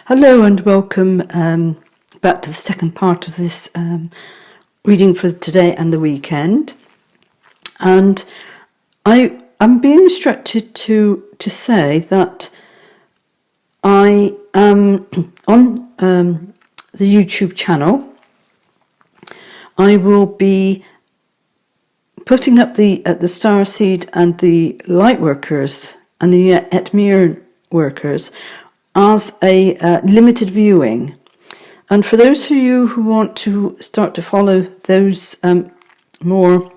Hello and welcome back to the second part of this reading for today and the weekend. And I'm being instructed to say that I am on the YouTube channel. I will be putting up the Starseed and the Light Workers and the Etmir workers as a limited viewing. And for those of you who want to start to follow those more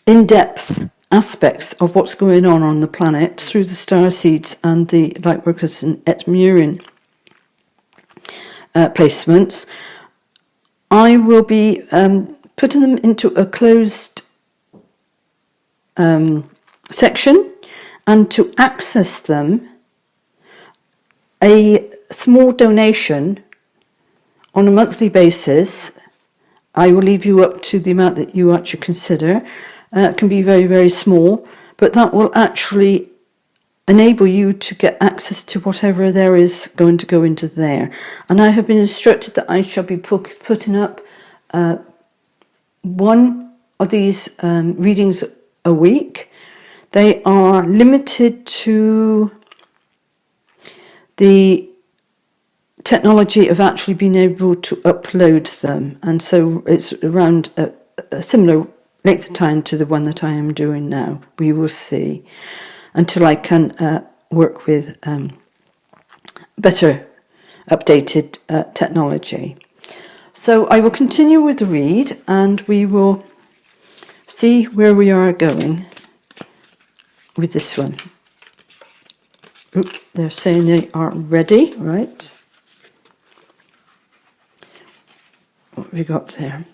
in-depth aspects of what's going on the planet through the Starseeds and the Lightworkers and Etmirian placements, I will be putting them into a closed section. And to access them, a small donation on a monthly basis, I will leave you up to the amount that you actually consider. It can be very, very small, but that will actually enable you to get access to whatever there is going to go into there. And I have been instructed that I shall be putting up one of these readings a week. They are limited to the technology of actually being able to upload them. And so it's around a similar length of time to the one that I am doing now. We will see until I can work with better updated technology. So I will continue with the read and we will see where we are going with this one. They're saying they are ready, right? What have we got there?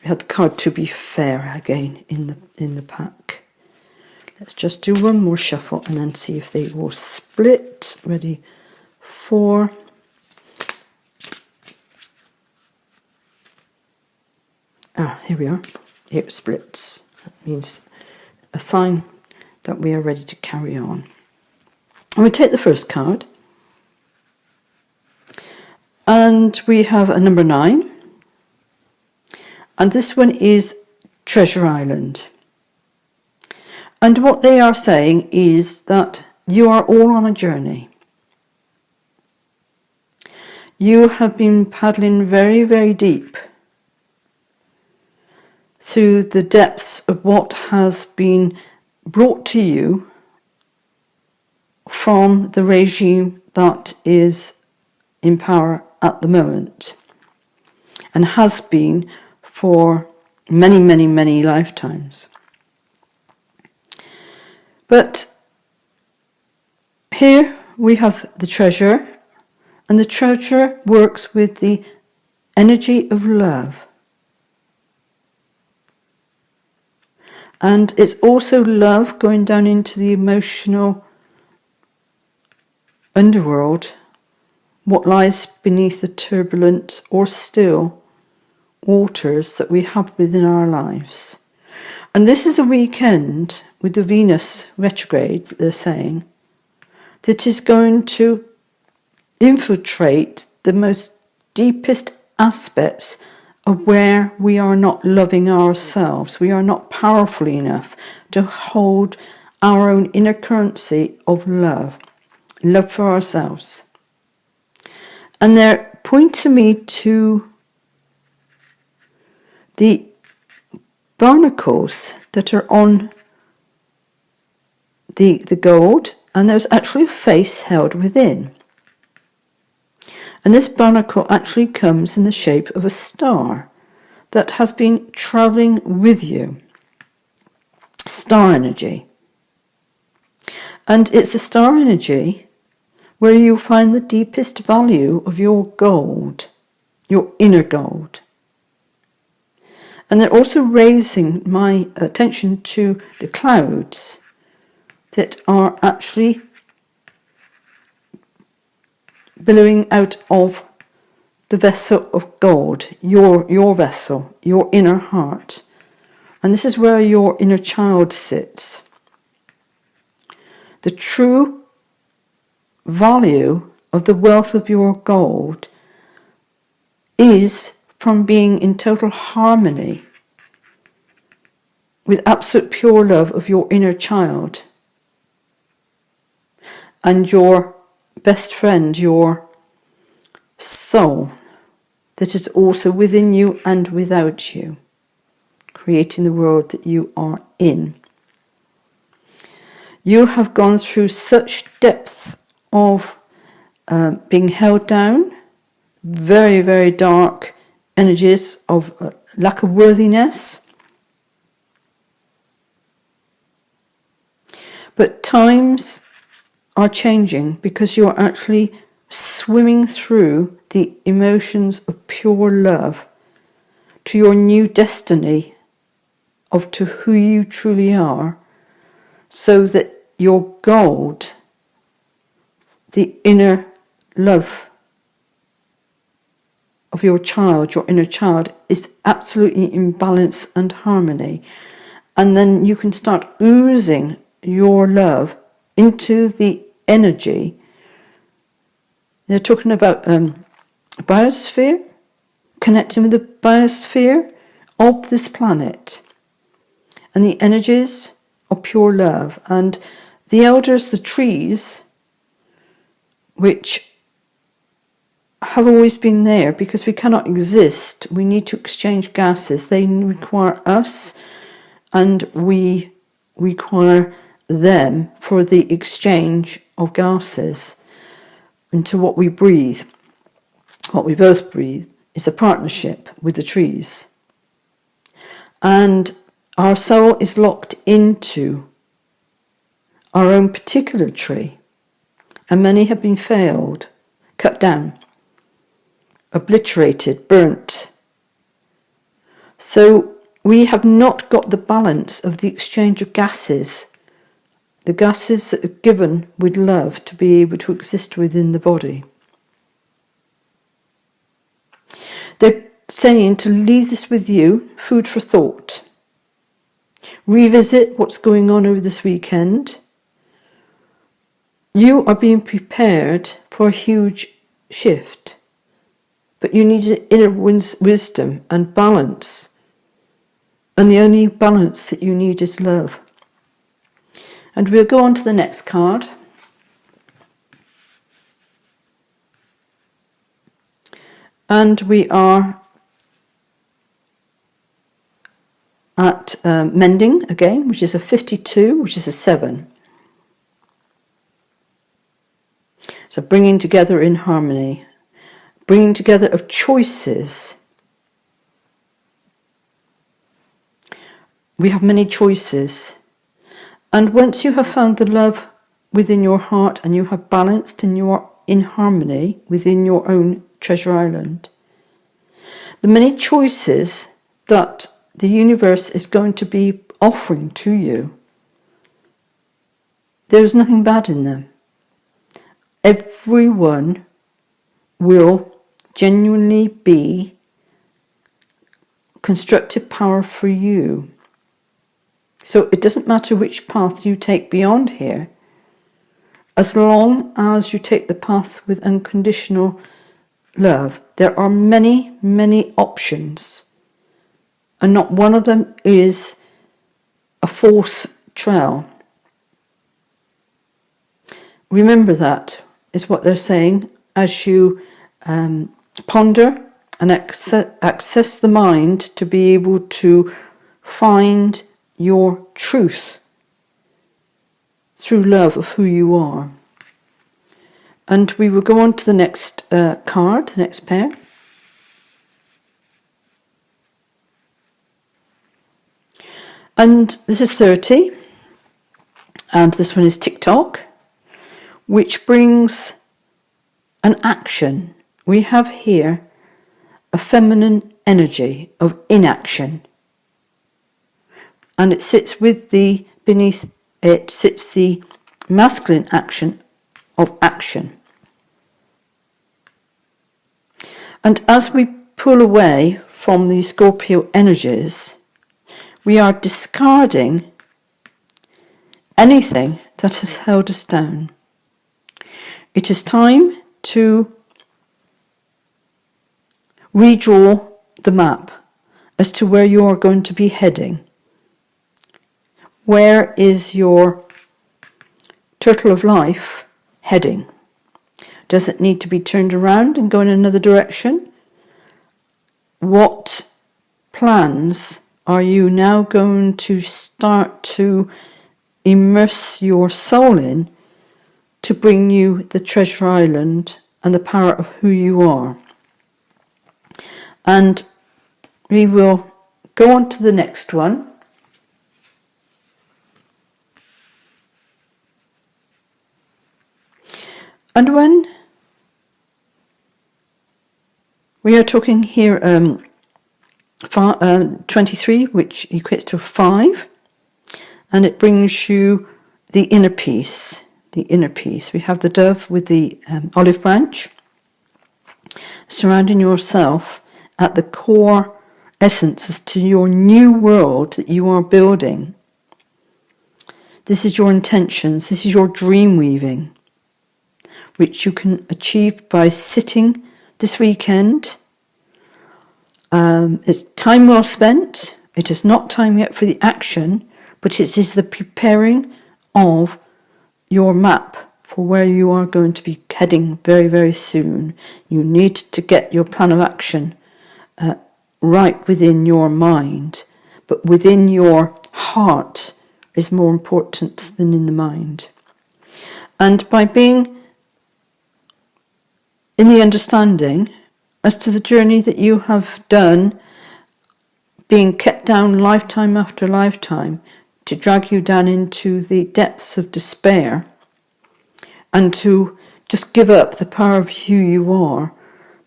We had the card To Be Fair again in the pack. Let's just do one more shuffle and then see if they will split. Ready? 4. Here we are. Here it splits. That means a sign that we are ready to carry on. And we take the first card. And we have a number 9. And this one is Treasure Island. And what they are saying is that you are all on a journey. You have been paddling very, very deep through the depths of what has been brought to you from the regime that is in power at the moment and has been for many, many, many lifetimes. But here we have the treasure, and the treasure works with the energy of love. And it's also love going down into the emotional underworld, what lies beneath the turbulent or still waters that we have within our lives. And this is a weekend with the Venus retrograde, they're saying, that is going to infiltrate the most deepest aspects of where we are not loving ourselves. We are not powerful enough to hold our own inner currency of love for ourselves. And they're pointing me to the barnacles that are on the gold, and there's actually a face held within. And this barnacle actually comes in the shape of a star that has been travelling with you. Star energy. And it's the star energy where you find the deepest value of your gold, your inner gold. And they're also raising my attention to the clouds that are actually billowing out of the vessel of God, your vessel, your inner heart. And this is where your inner child sits. The true value of the wealth of your gold is from being in total harmony with absolute pure love of your inner child and your best friend, your soul, that is also within you and without you, creating the world that you are in. You have gone through such depth of being held down, very, very dark energies of lack of worthiness. But times are changing because you're actually swimming through the emotions of pure love to your new destiny of to who you truly are, so that your gold, the inner love of your child, your inner child, is absolutely in balance and harmony. And then you can start oozing your love into the energy. They're talking about biosphere, connecting with the biosphere of this planet and the energies of pure love. And the elders, the trees, which have always been there because we cannot exist. We need to exchange gases. They require us and we require them for the exchange of gases into what we breathe. What we both breathe is a partnership with the trees. And our soul is locked into our own particular tree. And many have been failed, cut down, obliterated, burnt. So we have not got the balance of the exchange of gases, the gases that are given with love to be able to exist within the body. They're saying to leave this with you, food for thought. Revisit what's going on over this weekend. You are being prepared for a huge shift, but you need an inner wisdom and balance. And the only balance that you need is love. And we'll go on to the next card. And we are at mending again, which is a 52, which is a 7. So bringing together in harmony, bringing together of choices. We have many choices. And once you have found the love within your heart and you have balanced and you are in harmony within your own treasure island, the many choices that the universe is going to be offering to you, there's nothing bad in them. Everyone will genuinely be constructive power for you. So it doesn't matter which path you take beyond here, as long as you take the path with unconditional love. There are many, many options, and not one of them is a false trail. Remember that is what they're saying as you ponder and access the mind to be able to find your truth through love of who you are. And we will go on to the next card, the next pair. And this is 30, and this one is TikTok, which brings an action. We have here a feminine energy of inaction, and it sits with the, beneath it sits the masculine action of action. And as we pull away from the Scorpio energies, we are discarding anything that has held us down. It is time to redraw the map as to where you are going to be heading. Where is your turtle of life heading? Does it need to be turned around and go in another direction? What plans are you now going to start to immerse your soul in to bring you the treasure island and the power of who you are? And we will go on to the next one. And when we are talking here 23, which equates to 5, and it brings you the inner peace. The inner peace. We have the dove with the olive branch, surrounding yourself at the core essence as to your new world that you are building. This is your intentions. This is your dream weaving, which you can achieve by sitting this weekend. It's time well spent. It is not time yet for the action, but it is the preparing of your map for where you are going to be heading very, very soon. You need to get your plan of action right within your mind, but within your heart is more important than in the mind. And by being in the understanding as to the journey that you have done, being kept down lifetime after lifetime to drag you down into the depths of despair and to just give up the power of who you are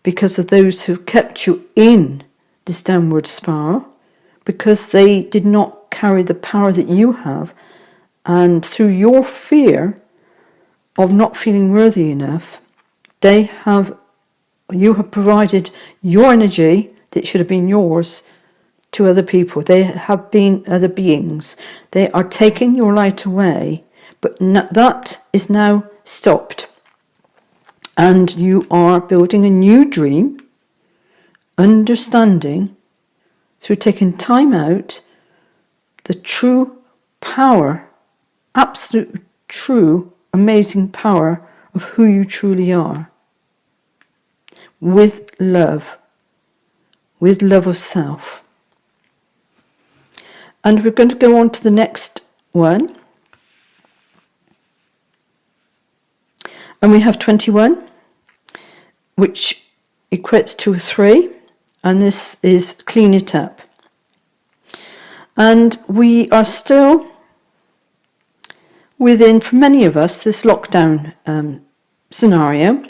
because of those who kept you in this downward spiral, because they did not carry the power that you have, and through your fear of not feeling worthy enough, you have provided your energy that should have been yours to other people. They have been other beings. They are taking your light away, but that is now stopped. And you are building a new dream, understanding through taking time out the true power, absolute true, amazing power of who you truly are. With love of self. And we're going to go on to the next one. And we have 21, which equates to a 3. And this is clean it up. And we are still within, for many of us, this lockdown scenario.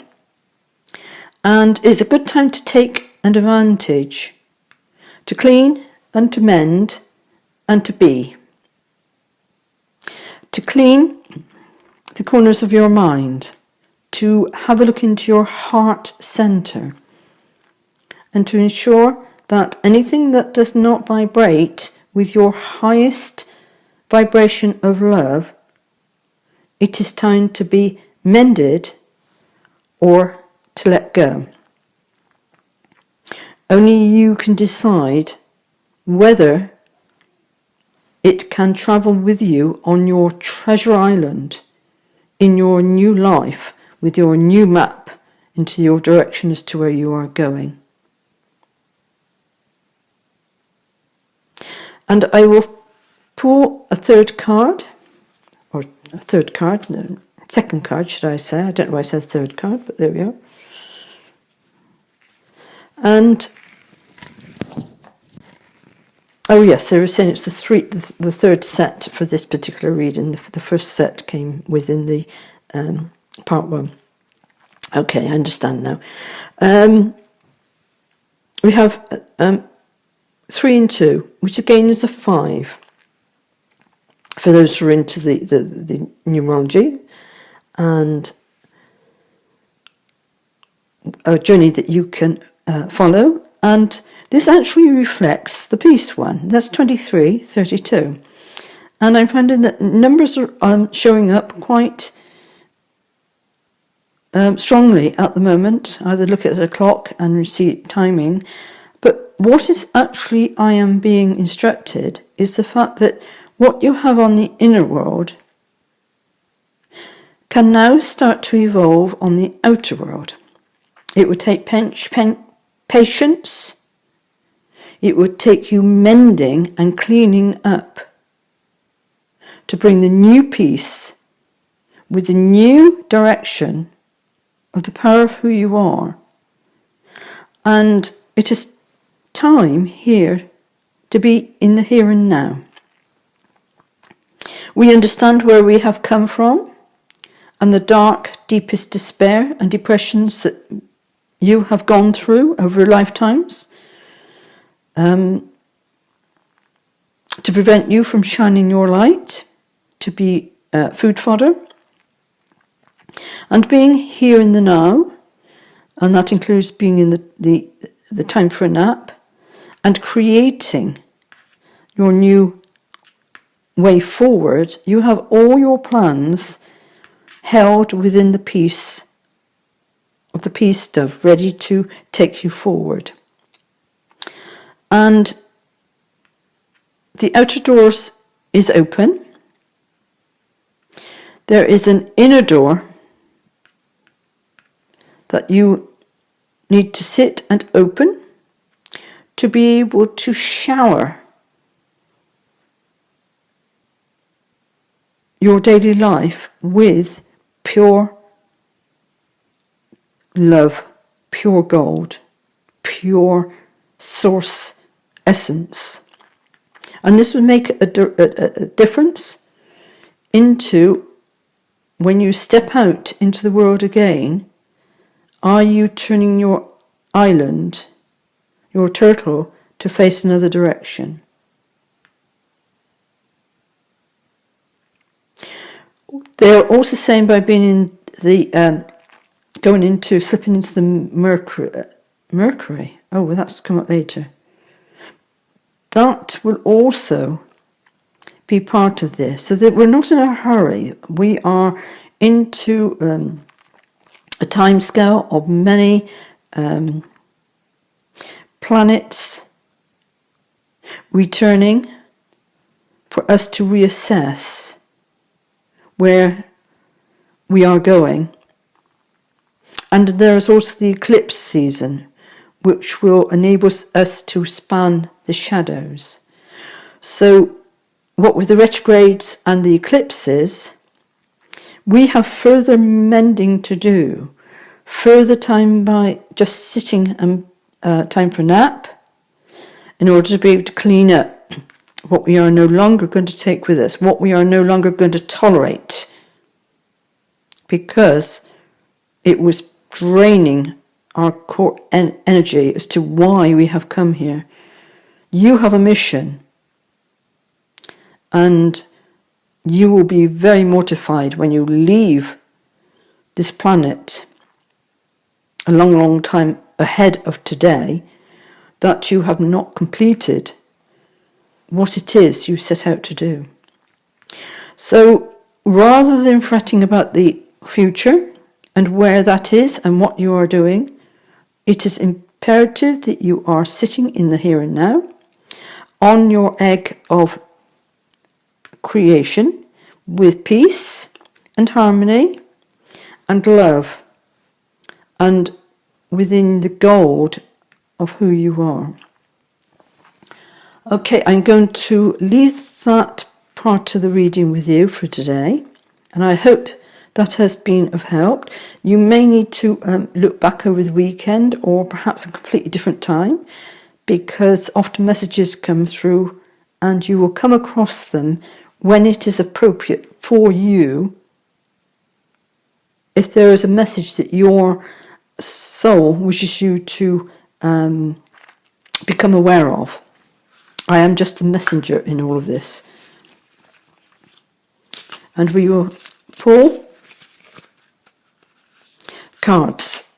And it's a good time to take an advantage, to clean and to mend and to be. To clean the corners of your mind, to have a look into your heart centre, and to ensure that anything that does not vibrate with your highest vibration of love, it is time to be mended or to let go. Only you can decide whether it can travel with you on your treasure island in your new life with your new map into your direction as to where you are going. And I will pull a third card, or a third card, no, second card should I say. I don't know why I said third card, but there we are. And oh yes, they were saying it's the third set for this particular reading. The first set came within the part 1. Okay, I understand now. We have 3 and 2, which again is a 5. For those who are into the numerology and a journey that you can follow, and this actually reflects the peace one. That's 23, 32. And I'm finding that numbers are showing up quite strongly at the moment. I either look at the clock and see timing. But what is actually I am being instructed is the fact that what you have on the inner world can now start to evolve on the outer world. It would take patience. It would take you mending and cleaning up to bring the new peace with the new direction of the power of who you are. And it is time here to be in the here and now. We understand where we have come from and the dark, deepest despair and depressions that you have gone through over lifetimes, to prevent you from shining your light, to be food fodder, and being here in the now, and that includes being in the time for a nap, and creating your new way forward. You have all your plans held within the peace of the peace dove, ready to take you forward. And the outer doors is open. There is an inner door that you need to sit and open to be able to shower your daily life with pure love, pure gold, pure source essence. And this will make a difference into when you step out into the world again. Are you turning your island, your turtle, to face another direction? They're also saying by being in the slipping into the Mercury. Oh, well, that's come up later. That will also be part of this, so that we're not in a hurry. We are into a time scale of many planets returning for us to reassess where we are going. And there's also the eclipse season, which will enable us to span the shadows. So what with the retrogrades and the eclipses, we have further mending to do, further time by just sitting and time for nap, in order to be able to clean up what we are no longer going to take with us, what we are no longer going to tolerate, because it was draining our core energy as to why we have come here. You have a mission, and you will be very mortified when you leave this planet a long, long time ahead of today, that you have not completed what it is you set out to do. So rather than fretting about the future and where that is and what you are doing, it is imperative that you are sitting in the here and now, on your egg of creation, with peace and harmony and love, and within the gold of who you are. Okay, I'm going to leave that part of the reading with you for today, and I hope that has been of help. You may need to look back over the weekend, or perhaps a completely different time, because often messages come through and you will come across them when it is appropriate for you. If there is a message that your soul wishes you to become aware of. I am just a messenger in all of this. And we will pull cards.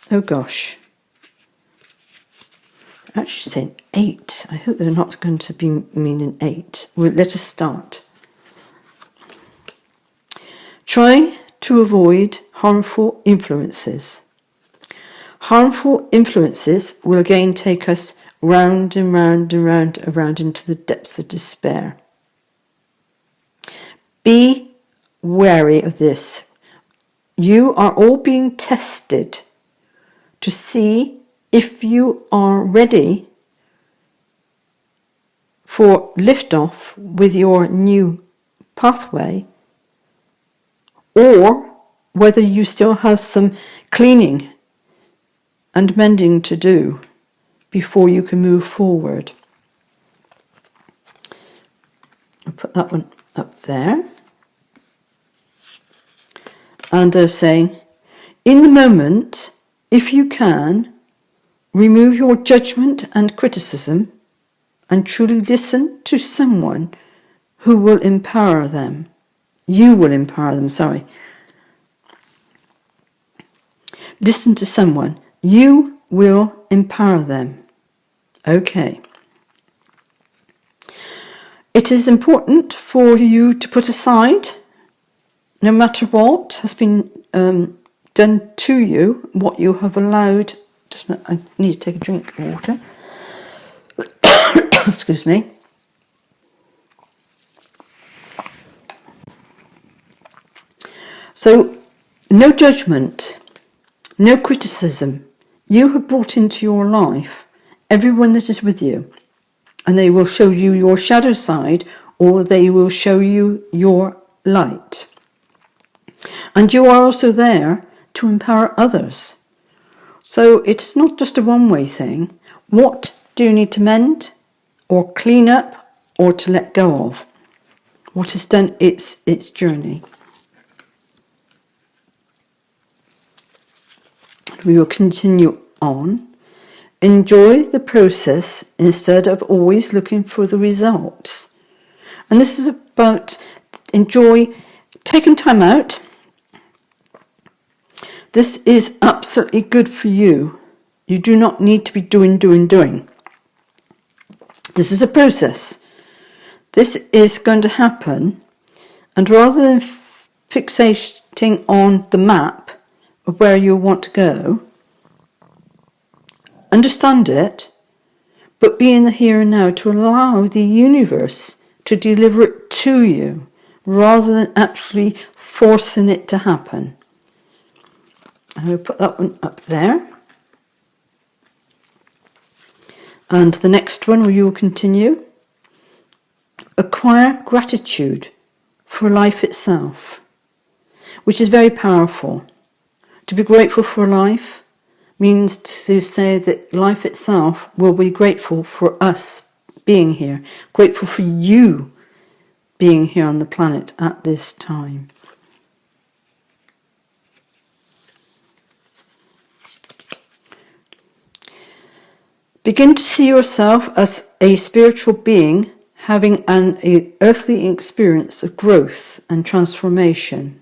Oh gosh. Actually saying 8. I hope they're not going to be meaning 8. Well, let us start. Try to avoid harmful influences. Harmful influences will again take us round and round and round and round into the depths of despair. Be wary of this. You are all being tested to see if you are ready for liftoff with your new pathway, or whether you still have some cleaning and mending to do before you can move forward. I'll put that one up there. And they're saying, in the moment, if you can, remove your judgment and criticism and truly listen to someone who will empower them. You will empower them, sorry. Listen to someone. You will empower them. Okay. It is important for you to put aside, no matter what has been done to you, what you have allowed. Just a minute, I need to take a drink of water. Excuse me. So, no judgment, no criticism. You have brought into your life everyone that is with you, and they will show you your shadow side, or they will show you your light. And you are also there to empower others. So it's not just a one-way thing. What do you need to mend or clean up or to let go of? What has done its journey. We will continue on. Enjoy the process instead of always looking for the results. And this is about enjoy taking time out. This is absolutely good for you. You do not need to be doing. This is a process. This is going to happen, and rather than fixating on the map of where you want to go, understand it, but be in the here and now to allow the universe to deliver it to you, rather than actually forcing it to happen. And we'll put that one up there. And the next one, we will continue. Acquire gratitude for life itself, which is very powerful. To be grateful for life means to say that life itself will be grateful for us being here, grateful for you being here on the planet at this time. Begin to see yourself as a spiritual being having an earthly experience of growth and transformation.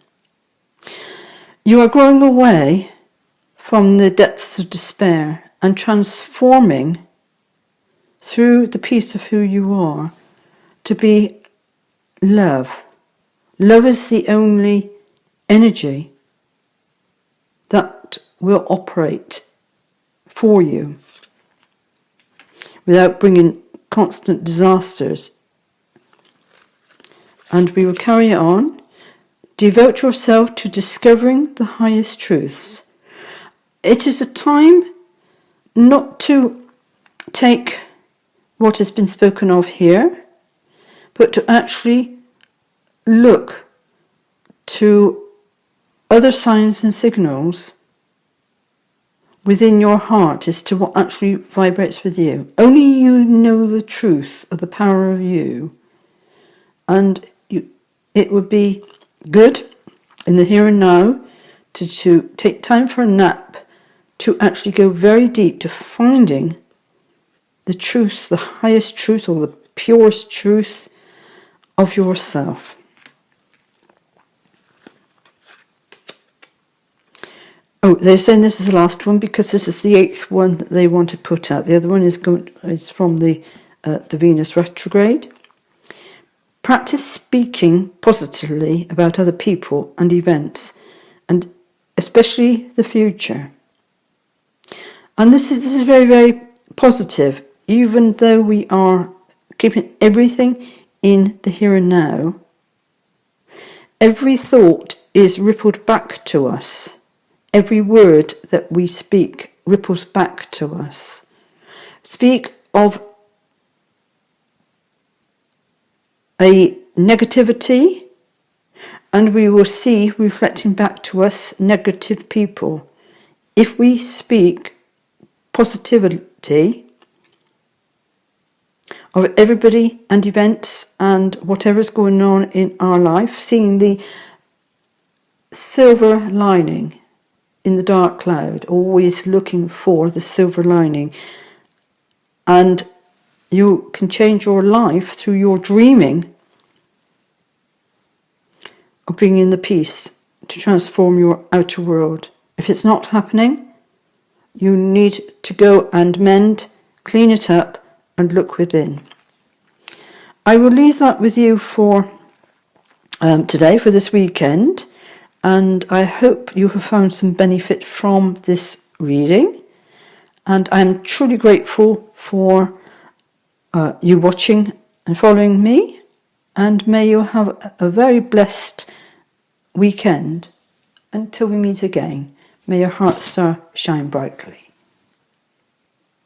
You are growing away from the depths of despair and transforming through the peace of who you are to be love. Love is the only energy that will operate for you without bringing constant disasters. And we will carry on. Devote yourself to discovering the highest truths. It is a time not to take what has been spoken of here, but to actually look to other signs and signals within your heart as to what actually vibrates with you. Only you know the truth of the power of you. And it would be good in the here and now to take time for a nap, to actually go very deep to finding the truth, the highest truth or the purest truth of yourself. Oh, they're saying this is the last one because this is the 8th one that they want to put out. The other one is from the Venus retrograde. Practice speaking positively about other people and events, and especially the future. And this is very, very positive, even though we are keeping everything in the here and now. Every thought is rippled back to us. Every word that we speak ripples back to us. Speak of a negativity, and we will see reflecting back to us negative people. If we speak positivity of everybody and events and whatever's going on in our life, seeing the silver lining in the dark cloud, always looking for the silver lining. And you can change your life through your dreaming of being in the peace to transform your outer world. If it's not happening, you need to go and mend, clean it up, and look within. I will leave that with you for today, for this weekend, and I hope you have found some benefit from this reading. And I'm truly grateful for you watching and following me, and may you have a very blessed weekend. Until we meet again, may your heart star shine brightly.